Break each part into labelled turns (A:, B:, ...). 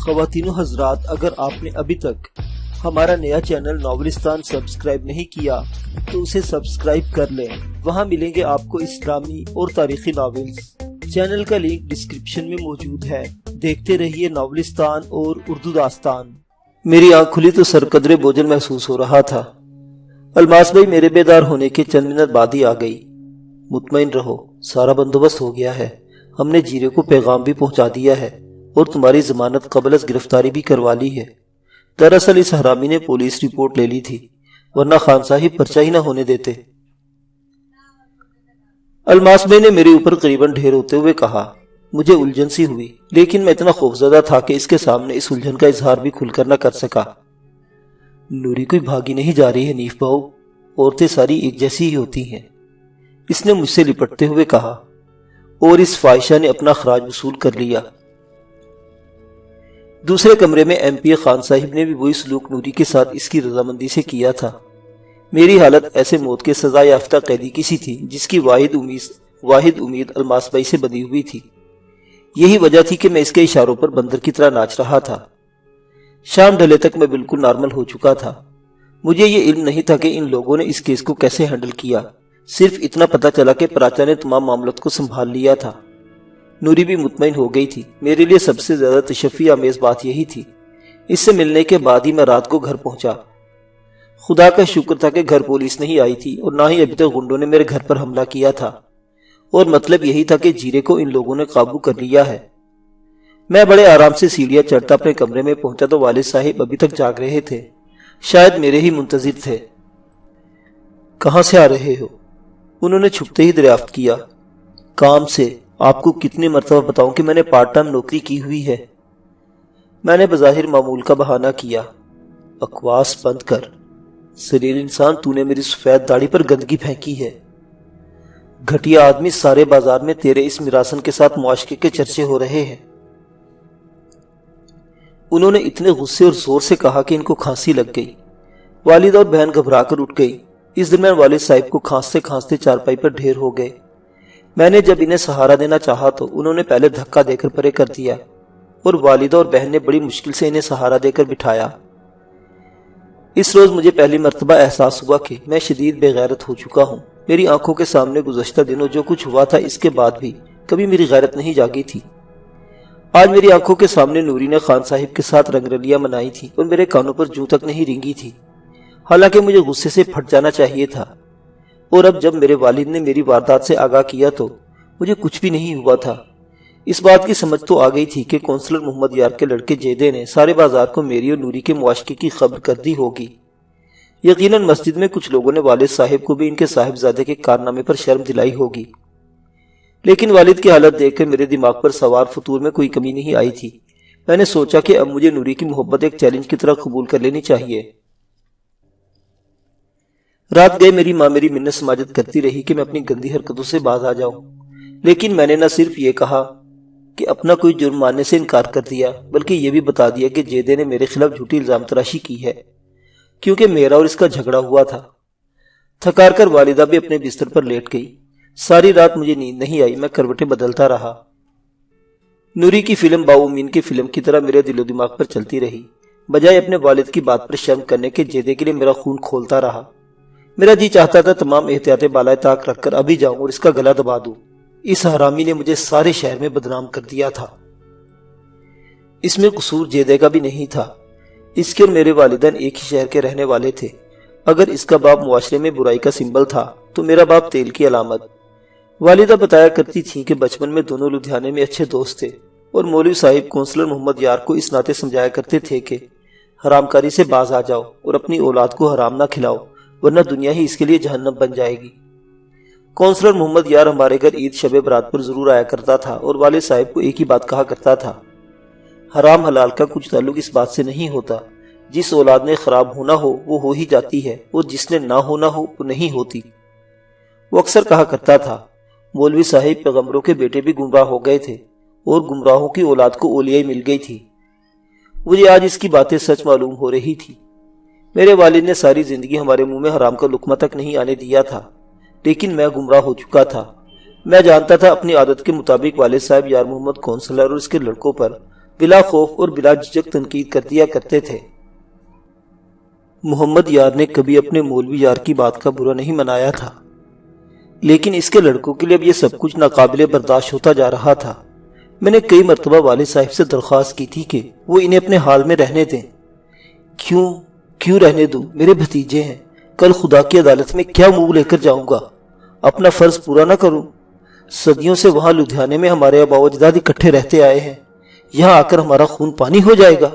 A: خواتین و حضرات، اگر آپ نے ابھی تک ہمارا نیا چینل ناولستان سبسکرائب نہیں کیا تو اسے سبسکرائب کر لیں۔ وہاں ملیں گے آپ کو اسلامی اور تاریخی ناولز۔ چینل کا لنک ڈسکرپشن میں موجود ہے۔ دیکھتے رہیے ناولستان اور اردو داستان۔ میری آنکھ کھلی تو سر قدرے بوجھل محسوس ہو رہا تھا۔ الماس بھائی میرے بیدار ہونے کے چند منٹ بعد ہی آ گئی۔ مطمئن رہو، سارا بندوبست ہو گیا ہے۔ ہم نے جیرے کو پیغام بھی پہنچا دیا ہے اور تمہاری ضمانت قبل از گرفتاری بھی کروا لی ہے۔ دراصل اس حرامی نے پولیس رپورٹ لے لی تھی، ورنہ خان صاحب پرچہ ہی نہ ہونے دیتے۔ الماس بھائی نے میرے اوپر قریباً ڈھیر ہوتے ہوئے کہا۔ مجھے الجھن سی ہوئی، لیکن میں اتنا خوفزدہ تھا کہ اس کے سامنے اس الجھن کا اظہار بھی کھل کر نہ کر سکا۔ نوری کوئی بھاگی نہیں جا رہی ہے نیف بہو، عورتیں ساری ایک جیسی ہی ہوتی ہیں، اس نے مجھ سے لپٹتے ہوئے کہا، اور اس فاحشہ نے اپنا خراج وصول کر لیا۔ دوسرے کمرے میں ایم پی خان صاحب نے بھی وہی سلوک نوری کے ساتھ اس کی رضامندی سے کیا تھا۔ میری حالت ایسے موت کے سزا یافتہ قیدی کی سی تھی جس کی واحد امید الماس بھائی سے بندھی ہوئی تھی۔ یہی وجہ تھی کہ میں اس کے اشاروں پر بندر کی طرح ناچ رہا تھا۔ شام ڈھلے تک میں بالکل نارمل ہو چکا تھا۔ مجھے یہ علم نہیں تھا کہ ان لوگوں نے اس کیس کو کیسے ہینڈل کیا، صرف اتنا پتا چلا کہ پراچا نے تمام معاملات کو سنبھال لیا تھا۔ نوری بھی مطمئن ہو گئی تھی۔ میرے لیے سب سے زیادہ تشفی آمیز بات یہی تھی۔ اس سے ملنے کے بعد ہی میں رات کو گھر پہنچا۔ خدا کا شکر تھا کہ گھر پولیس نہیں آئی تھی اور نہ ہی ابھی تک غنڈوں نے میرے گھر پر حملہ کیا تھا، اور مطلب یہی تھا کہ جیرے کو ان لوگوں نے قابو کر لیا ہے۔ میں بڑے آرام سے سیڑھیاں چڑھتا اپنے کمرے میں پہنچا تو والد صاحب ابھی تک جاگ رہے تھے، شاید میرے ہی منتظر تھے۔ کہاں سے آ رہے ہو؟ انہوں نے چھپتے ہی دریافت کیا۔ کام سے۔ آپ کو کتنی مرتبہ بتاؤں کہ میں نے پارٹ ٹائم نوکری کی ہوئی ہے؟ میں نے بظاہر معمول کا بہانہ کیا۔ بکواس بند کر، ذلیل انسان، تو نے میری سفید داڑھی پر گندگی پھینکی ہے۔ گھٹیا آدمی، سارے بازار میں تیرے اس مراسن کے ساتھ معاشقے کے چرچے ہو رہے ہیں۔ انہوں نے اتنے غصے اور زور سے کہا کہ ان کو کھانسی لگ گئی۔ والد اور بہن گھبرا کر اٹھ گئی۔ اس درمیان والد صاحب کو کھانستے کھانستے چارپائی پر ڈھیر ہو گئے۔ میں نے جب انہیں سہارا دینا چاہا تو انہوں نے پہلے دھکا دے کر پرے کر دیا، اور والدہ اور بہن نے بڑی مشکل سے انہیں سہارا دے کر بٹھایا۔ اس روز مجھے پہلی مرتبہ احساس ہوا کہ میں شدید بے غیرت ہو چکا ہوں۔ میری آنکھوں کے سامنے گزشتہ دنوں جو کچھ ہوا تھا اس کے بعد بھی کبھی میری غیرت نہیں جاگی تھی۔ آج میری آنکھوں کے سامنے نوری نے خان صاحب کے ساتھ رنگ رلیاں منائی تھی اور میرے کانوں پر جوں تک نہیں رینگی تھی، حالانکہ مجھے غصے سے پھٹ جانا چاہیے تھا۔ اور اب جب میرے والد نے میری واردات سے آگاہ کیا تو مجھے کچھ بھی نہیں ہوا تھا۔ اس بات کی سمجھ تو آ گئی تھی کہ کونسلر محمد یار کے لڑکے جیدے نے سارے بازار کو میری اور نوری کے معاشقے کی خبر کر دی ہوگی۔ یقیناً مسجد میں کچھ لوگوں نے والد صاحب کو بھی ان کے صاحبزادے کے کارنامے پر شرم دلائی ہوگی، لیکن والد کی حالت دیکھ کر میرے دماغ پر سوار فطور میں کوئی کمی نہیں آئی تھی۔ میں نے سوچا کہ اب مجھے نوری کی محبت ایک چیلنج کی طرح قبول کر لینی چاہیے۔ رات گئے میری ماں میری منت سماجت کرتی رہی کہ میں اپنی گندی حرکتوں سے باز آ جاؤں، لیکن میں نے نہ صرف یہ کہا کہ اپنا کوئی جرم ماننے سے انکار کر دیا، بلکہ یہ بھی بتا دیا کہ جیدے نے میرے خلاف جھوٹی الزام تراشی کی ہے، کیونکہ میرا اور اس کا جھگڑا ہوا تھا۔ تھکار کر والدہ بھی اپنے بستر پر لیٹ گئی۔ ساری رات مجھے نیند نہیں آئی، میں کروٹیں بدلتا رہا۔ نوری کی فلم باؤمین کی فلم کی طرح میرے دل و دماغ پر چلتی رہی، بجائے اپنے والد کی بات پر شرم کرنے کے جیدے کے لیے میرا خون کھولتا رہا۔ میرا جی چاہتا تھا تمام احتیاطیں بالائے طاق رکھ کر ابھی جاؤں اور اس کا گلا دبا دوں۔ اس حرامی نے مجھے سارے شہر میں بدنام کر دیا تھا۔ اس میں قصور جیدے کا بھی نہیں تھا۔ اس کے اور میرے والدین ایک ہی شہر کے رہنے والے تھے۔ اگر اس کا باپ معاشرے میں برائی کا سمبل تھا تو میرا باپ تیل کی علامت۔ والدہ بتایا کرتی تھی کہ بچپن میں دونوں لدھیانے میں اچھے دوست تھے، اور مولوی صاحب کونسلر محمد یار کو اس ناطے سمجھایا کرتے تھے کہ حرام کاری سے باز آ جاؤ اور اپنی اولاد کو حرام نہ کھلاؤ، ورنہ دنیا ہی اس کے لیے جہنم بن جائے گی۔ کونسلر محمد یار ہمارے گھر عید شب برات پر ضرور آیا کرتا تھا اور والد صاحب کو ایک ہی بات کہا کرتا تھا، حرام حلال کا کچھ تعلق اس بات سے نہیں ہوتا، جس اولاد نے خراب ہونا ہو وہ ہو ہی جاتی ہے، اور جس نے نہ ہونا ہو وہ نہیں ہوتی۔ وہ اکثر کہا کرتا تھا، مولوی صاحب پیغمبروں کے بیٹے بھی گمراہ ہو گئے تھے اور گمراہوں کی اولاد کو اولیاء مل گئی تھی۔ مجھے آج اس کی باتیں سچ معلوم ہو رہی تھی۔ میرے والد نے ساری زندگی ہمارے منہ میں حرام کا لقمہ تک نہیں آنے دیا تھا، لیکن میں گمراہ ہو چکا تھا۔ میں جانتا تھا اپنی عادت کے مطابق والد صاحب یار محمد کونسلر اور اس کے لڑکوں پر بلا خوف اور بلا جھجک تنقید کر دیا کرتے تھے۔ محمد یار نے کبھی اپنے مولوی یار کی بات کا برا نہیں منایا تھا، لیکن اس کے لڑکوں کے لیے اب یہ سب کچھ ناقابل برداشت ہوتا جا رہا تھا۔ میں نے کئی مرتبہ والد صاحب سے درخواست کی تھی کہ وہ انہیں اپنے حال میں رہنے دیں۔ کیوں رہنے دوں؟ میرے بھتیجے ہیں، کل خدا کی عدالت میں کیا منہ لے کر جاؤں گا؟ اپنا فرض پورا نہ کروں؟ صدیوں سے وہاں لدھیانے میں ہمارے آباء و اجداد اکٹھے رہتے آئے ہیں، یہاں آ کر ہمارا خون پانی ہو جائے گا؟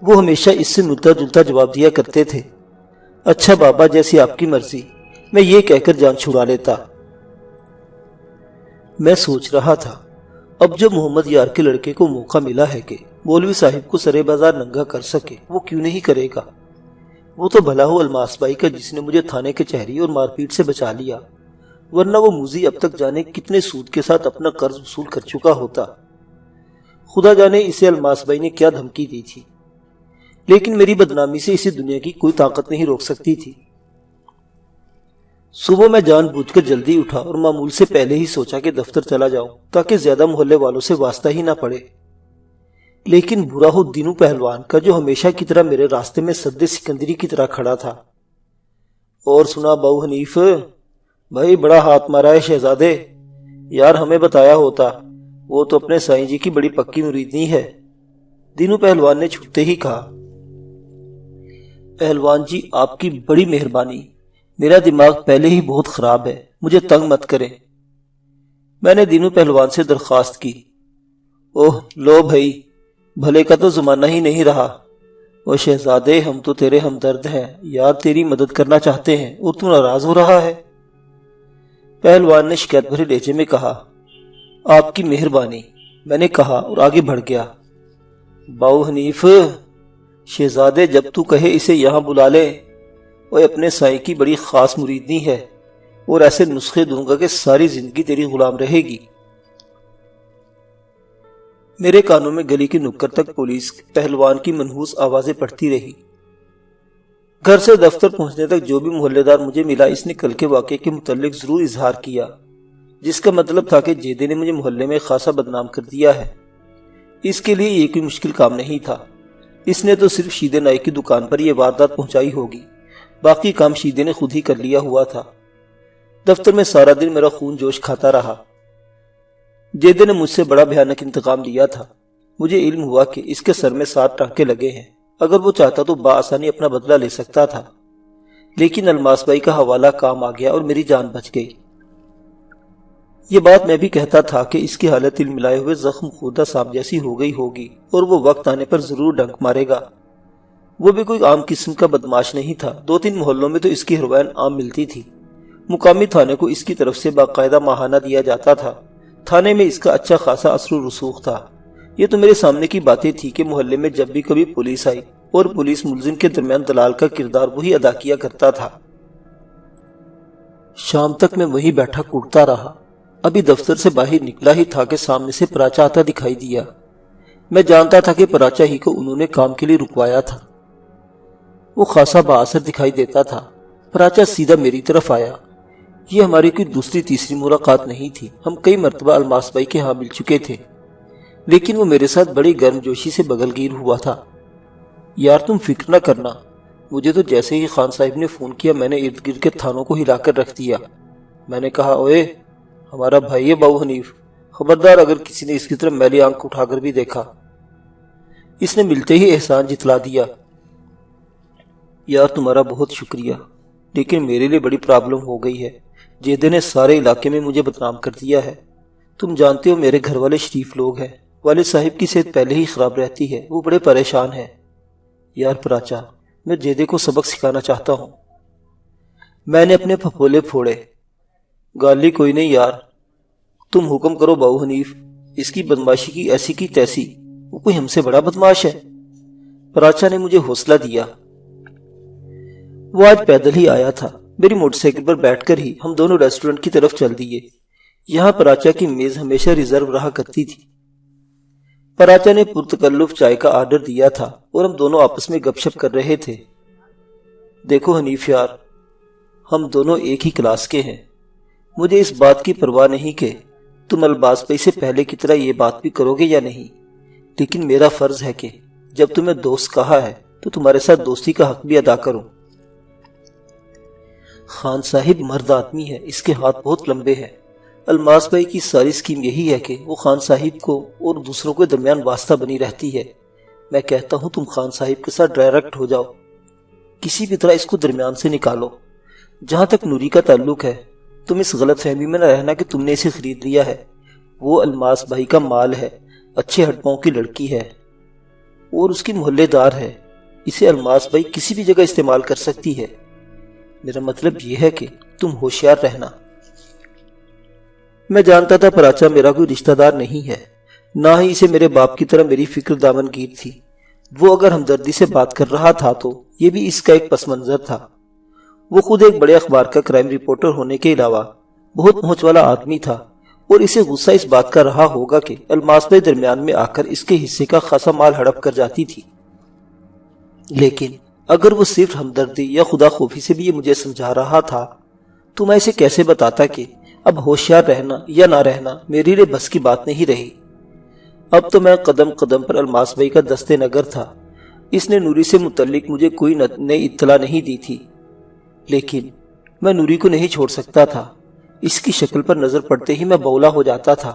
A: وہ ہمیشہ اس سے ملتا جلتا جواب دیا کرتے تھے، اچھا بابا، جیسی آپ کی مرضی، میں یہ کہہ کر جان چھڑا لیتا۔ میں سوچ رہا تھا، اب جب محمد یار کے لڑکے کو موقع ملا ہے کہ مولوی صاحب کو سرے بازار ننگا کر سکے، وہ کیوں نہیں کرے گا؟ وہ تو بھلا ہو الماس بھائی کا جس نے مجھے تھانے کے چہری اور مار پیٹ سے بچا لیا، ورنہ وہ موذی اب تک جانے کتنے سود کے ساتھ اپنا قرض وصول کر چکا ہوتا۔ خدا جانے اسے الماس بھائی نے کیا دھمکی دی تھی، لیکن میری بدنامی سے اسی دنیا کی کوئی طاقت نہیں روک سکتی تھی۔ صبح میں جان بوجھ کر جلدی اٹھا اور معمول سے پہلے ہی سوچا کہ دفتر چلا جاؤں تاکہ زیادہ محلے والوں سے واسطہ ہی نہ پڑے، لیکن برا ہو دینو پہلوان کا، جو ہمیشہ کی طرح میرے راستے میں سد سکندری کی طرح کھڑا تھا۔ اور سنا باؤ حنیف بھائی، بڑا ہاتھ مارا ہے شہزادے، یار ہمیں بتایا ہوتا، وہ تو اپنے سائیں جی کی بڑی پکی مریدنی ہے، دینو پہلوان نے چھوٹتے ہی کہا۔ پہلوان جی، آپ کی بڑی مہربانی، میرا دماغ پہلے ہی بہت خراب ہے، مجھے تنگ مت کریں۔ میں نے دینو پہلوان سے درخواست کی۔ اوہ لو بھائی، بھلے کا تو زمانہ ہی نہیں رہا۔ او شہزادے، ہم تو تیرے ہمدرد ہیں یار، تیری مدد کرنا چاہتے ہیں اور تو ناراض ہو رہا ہے۔ پہلوان نے شکایت بھرے لہجے میں کہا، آپ کی مہربانی، میں نے کہا اور آگے بڑھ گیا۔ باؤ حنیف، شہزادے جب تو کہے اسے یہاں بلا لے، وہ اپنے سائیں کی بڑی خاص مریدنی ہے اور ایسے نسخے دوں گا کہ ساری زندگی تیری غلام رہے گی۔ میرے کانوں میں گلی کی نکڑ تک پولیس پہلوان کی منحوس آوازیں پڑتی رہی۔ گھر سے دفتر پہنچنے تک جو بھی محلے دار مجھے ملا، اس نے کل کے واقعے کے متعلق ضرور اظہار کیا، جس کا مطلب تھا کہ جیدے نے مجھے محلے میں خاصا بدنام کر دیا ہے۔ اس کے لیے یہ کوئی مشکل کام نہیں تھا، اس نے تو صرف شیدے نائی کی دکان پر یہ واردات پہنچائی ہوگی، باقی کام شیدے نے خود ہی کر لیا ہوا تھا۔ دفتر میں سارا دن میرا خون جوش کھاتا رہا۔ جیدے نے مجھ سے بڑا بھیانک انتقام لیا تھا۔ مجھے علم ہوا کہ اس کے سر میں 7 ٹانکے لگے ہیں، اگر وہ چاہتا تو بآسانی اپنا بدلہ لے سکتا تھا، لیکن الماس بھائی کا حوالہ کام آ گیا اور میری جان بچ گئی۔ یہ بات میں بھی کہتا تھا کہ اس کی حالت علم ملائے ہوئے زخم خوردہ سانپ جیسی ہو گئی ہوگی اور وہ وقت آنے پر ضرور ڈنک مارے گا۔ وہ بھی کوئی عام قسم کا بدماش نہیں تھا، 2-3 محلوں میں تو اس کی ہیروئن عام ملتی تھی۔ مقامی تھانے کو اس کی طرف سے باقاعدہ ماہانہ دیا جاتا تھا، تھانے میں اس کا اچھا خاصا اثر و رسوخ تھا۔ یہ تو میرے سامنے کی باتیں تھی کہ محلے میں جب بھی کبھی پولیس آئی اور پولیس ملزم کے درمیان دلال کا کردار وہی ادا کیا کرتا تھا۔ شام تک میں وہیں بیٹھا کوڑتا رہا۔ ابھی دفتر سے باہر نکلا ہی تھا کہ سامنے سے پراچا آتا دکھائی دیا۔ میں جانتا تھا کہ پراچا ہی کو انہوں نے کام کے لیے رکوایا تھا۔ وہ خاصا بااثر دکھائی دیتا تھا۔ پراچا سیدھا میری طرف آیا۔ یہ ہماری کوئی دوسری تیسری ملاقات نہیں تھی، ہم کئی مرتبہ الماس بھائی کے ہاں مل چکے تھے، لیکن وہ میرے ساتھ بڑی گرم جوشی سے بغلگیر ہوا تھا۔ یار تم فکر نہ کرنا، مجھے تو جیسے ہی خان صاحب نے فون کیا میں نے ارد گرد کے تھانوں کو ہلا کر رکھ دیا۔ میں نے کہا، اوئے ہمارا بھائی ہے باؤ حنیف، خبردار اگر کسی نے اس کی طرف میلی آنکھ اٹھا کر بھی دیکھا۔ اس نے ملتے ہی احسان جتلا دیا۔ یار تمہارا بہت شکریہ، لیکن میرے لیے بڑی پرابلم ہو گئی ہے۔ جیدے نے سارے علاقے میں مجھے بدنام کر دیا ہے۔ تم جانتے ہو میرے گھر والے شریف لوگ ہیں، والد صاحب کی صحت پہلے ہی خراب رہتی ہے، وہ بڑے پریشان ہیں۔ یار پراچا، میں جیدے کو سبق سکھانا چاہتا ہوں۔ میں نے اپنے پھپھولے پھوڑے۔ گالی کوئی نہیں یار، تم حکم کرو باؤ حنیف، اس کی بدماشی کی ایسی کی تیسی، وہ کوئی ہم سے بڑا بدماش ہے۔ پراچا نے مجھے حوصلہ دیا۔ وہ آج پیدل ہی آیا تھا، میری موٹر سائیکل پر بیٹھ کر ہی ہم دونوں ریسٹورنٹ کی طرف چل دیے۔ یہاں پراچا کی میز ہمیشہ ریزرو رہا کرتی تھی۔ پراچا نے پرتکلف چائے کا آرڈر دیا تھا اور ہم دونوں آپس میں گپ شپ کر رہے تھے۔ دیکھو حنیف یار، ہم دونوں ایک ہی کلاس کے ہیں، مجھے اس بات کی پرواہ نہیں کہ تم الباس بھائی سے پہلے کی طرح یہ بات بھی کرو گے یا نہیں، لیکن میرا فرض ہے کہ جب تمہیں دوست کہا ہے تو تمہارے ساتھ دوستی کا حق بھی ادا کروں۔ خان صاحب مرد آدمی ہے، اس کے ہاتھ بہت لمبے ہیں۔ الماس بھائی کی ساری اسکیم یہی ہے کہ وہ خان صاحب کو اور دوسروں کے درمیان واسطہ بنی رہتی ہے۔ میں کہتا ہوں تم خان صاحب کے ساتھ ڈائریکٹ ہو جاؤ، کسی بھی طرح اس کو درمیان سے نکالو۔ جہاں تک نوری کا تعلق ہے، تم اس غلط فہمی میں نہ رہنا کہ تم نے اسے خرید لیا ہے۔ وہ الماس بھائی کا مال ہے، اچھے ہڈ پاؤں کی لڑکی ہے اور اس کی محلے دار ہے، اسے الماس بھائی کسی بھی جگہ استعمال کر سکتی ہے۔ میرا مطلب یہ ہے کہ تم ہوشیار رہنا۔ میں جانتا تھا پراچا میرا کوئی رشتہ دار نہیں ہے، نہ ہی اسے میرے باپ کی طرح میری فکر دامن گیر تھی۔ وہ اگر ہمدردی سے بات کر رہا تھا تو یہ بھی اس کا ایک پس منظر تھا۔ وہ خود ایک بڑے اخبار کا کرائم رپورٹر ہونے کے علاوہ بہت پہنچ والا آدمی تھا، اور اسے غصہ اس بات کا رہا ہوگا کہ الماس بھائی درمیان میں آ کر اس کے حصے کا خاصا مال ہڑپ کر جاتی تھی۔ لیکن اگر وہ صرف ہمدردی یا خدا خوفی سے بھی یہ مجھے سمجھا رہا تھا تو میں اسے کیسے بتاتا کہ اب ہوشیار رہنا یا نہ رہنا میری لیے بس کی بات نہیں رہی۔ اب تو میں قدم قدم پر الماس بھائی کا دستے نگر تھا۔ اس نے نوری سے متعلق مجھے کوئی نئی اطلاع نہیں دی تھی، لیکن میں نوری کو نہیں چھوڑ سکتا تھا۔ اس کی شکل پر نظر پڑتے ہی میں بولا ہو جاتا تھا،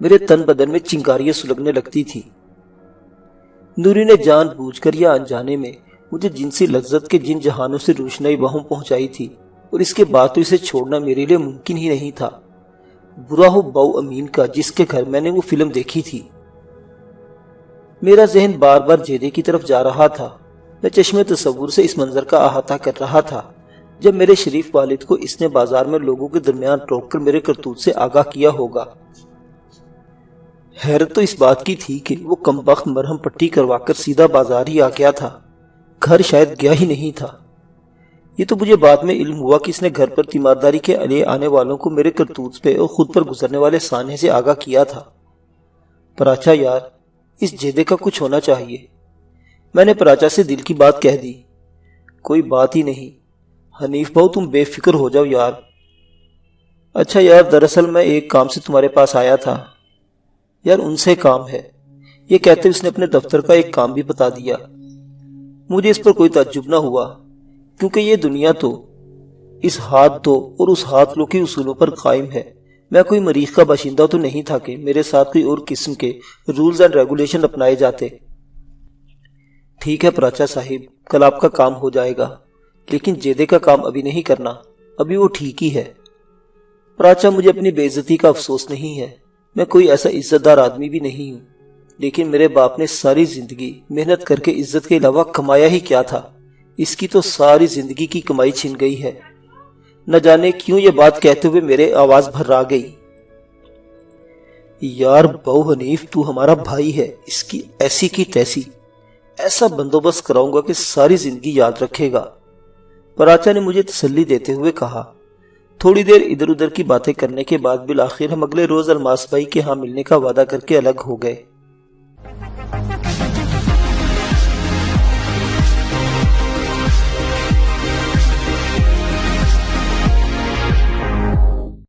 A: میرے تن بدن میں چنگاریاں سلگنے لگتی تھی۔ نوری نے جان بوجھ کر یا انجانے میں مجھے جنسی لذت کے جن جہانوں سے روشنائی وہم پہنچائی تھی، اور اس کے بعد تو اسے چھوڑنا میرے لیے ممکن ہی نہیں تھا۔ برا ہو باؤ امین کا، جس کے گھر میں نے وہ فلم دیکھی تھی۔ میرا ذہن بار بار جیدے کی طرف جا رہا تھا۔ میں چشم تصور سے اس منظر کا احاطہ کر رہا تھا جب میرے شریف والد کو اس نے بازار میں لوگوں کے درمیان روک کر میرے کرتوت سے آگاہ کیا ہوگا۔ حیرت تو اس بات کی تھی کہ وہ کمبخت مرہم پٹی کروا کر سیدھا بازار ہی آ گیا تھا، گھر شاید گیا ہی نہیں تھا۔ یہ تو مجھے بعد میں علم ہوا کہ اس نے گھر پر تیمارداری کے لیے آنے والوں کو میرے کرتوت پہ اور خود پر گزرنے والے سانحے سے آگاہ کیا تھا۔ پراچا یار، اس جیدے کا کچھ ہونا چاہیے۔ میں نے پراچا سے دل کی بات کہہ دی۔ کوئی بات ہی نہیں حنیف بھاؤ، تم بے فکر ہو جاؤ یار۔ اچھا یار، دراصل میں ایک کام سے تمہارے پاس آیا تھا۔ یار ان سے کام ہے، یہ کہتے اس نے اپنے دفتر کا ایک کام بھی بتا دیا۔ مجھے اس پر کوئی تعجب نہ ہوا، کیونکہ یہ دنیا تو اس ہاتھ دو اور اس ہاتھ لو کے اصولوں پر قائم ہے۔ میں کوئی مریخ کا باشندہ تو نہیں تھا کہ میرے ساتھ کوئی اور قسم کے رولز اینڈ ریگولیشن اپنائے جاتے۔ ٹھیک ہے پراچا صاحب، کل آپ کا کام ہو جائے گا، لیکن جیدے کا کام ابھی نہیں کرنا، ابھی وہ ٹھیک ہی ہے۔ پراچا، مجھے اپنی بے عزتی کا افسوس نہیں ہے، میں کوئی ایسا عزت دار آدمی بھی نہیں ہوں، لیکن میرے باپ نے ساری زندگی محنت کر کے عزت کے علاوہ کمایا ہی کیا تھا؟ اس کی تو ساری زندگی کی کمائی چھن گئی ہے۔ نہ جانے کیوں یہ بات کہتے ہوئے میرے آواز بھر آ گئی۔ یار بہو حنیف، تو ہمارا بھائی ہے، اس کی ایسی کی تیسی ایسا بندوبست کراؤں گا کہ ساری زندگی یاد رکھے گا، پراچا نے مجھے تسلی دیتے ہوئے کہا۔ تھوڑی دیر ادھر ادھر کی باتیں کرنے کے بعد بالآخر ہم اگلے روز الماس بھائی کے ہاں ملنے کا وعدہ کر کے الگ ہو گئے۔